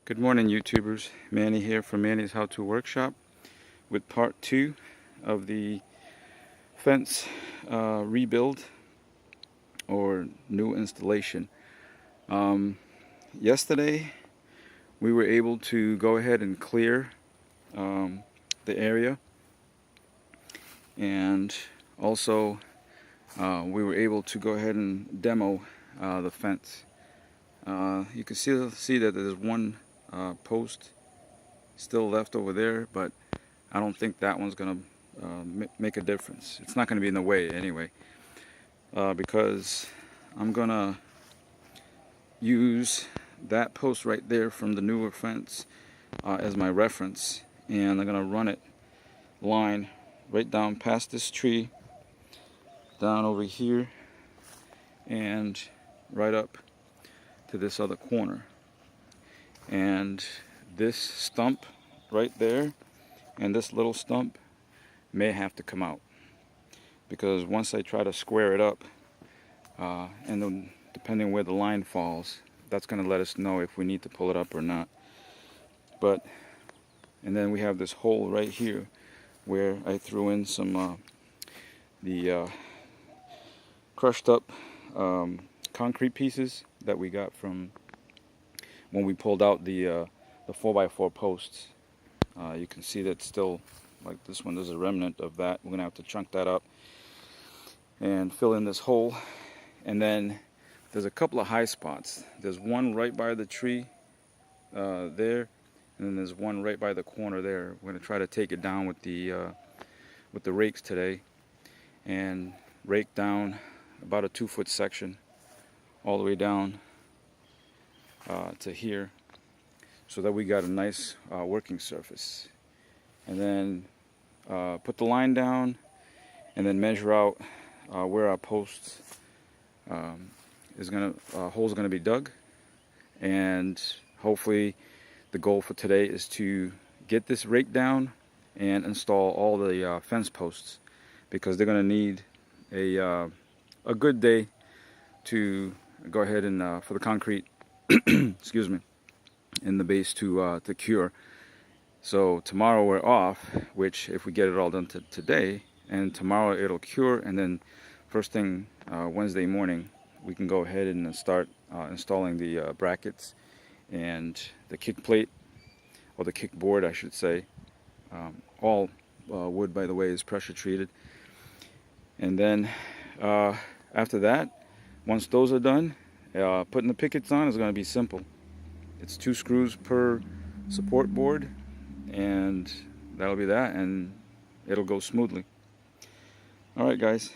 Good morning, YouTubers. Manny here from Manny's How To Workshop with part 2 of the fence rebuild or new installation. Yesterday we were able to go ahead and clear the area, and also we were able to go ahead and demo the fence. You can see that there's one post still left over there, but I don't think that one's gonna make a difference. It's not gonna be in the way anyway, because I'm gonna use that post right there from the newer fence as my reference, and I'm gonna run it line right down past this tree, down over here, and right up to this other corner. And this stump right there and this little stump may have to come out, because once I try to square it up, and then depending where the line falls, that's going to let us know if we need to pull it up or not. And then we have this hole right here where I threw in some the crushed up concrete pieces that we got from when we pulled out the 4x4 posts. You can see that still, like this one, there's a remnant of that. We're gonna have to chunk that up and fill in this hole. And then there's a couple of high spots. There's one right by the tree there, and then there's one right by the corner there. We're gonna try to take it down with the rakes today, and rake down about a 2-foot section all the way down to here, so that we got a nice working surface. And then put the line down, and then measure out where our post hole's gonna be dug. And hopefully the goal for today is to get this rake down and install all the fence posts, because they're gonna need a good day to go ahead and for the concrete excuse me, in the base to cure. So tomorrow we're off, which if we get it all done today, and tomorrow it'll cure, and then first thing Wednesday morning we can go ahead and start installing the brackets and the kick plate, or the kick board I should say. All wood, by the way, is pressure treated. And then after that, once those are done, putting the pickets on is going to be simple. It's 2 screws per support board, and that'll be that, and it'll go smoothly. Alright guys,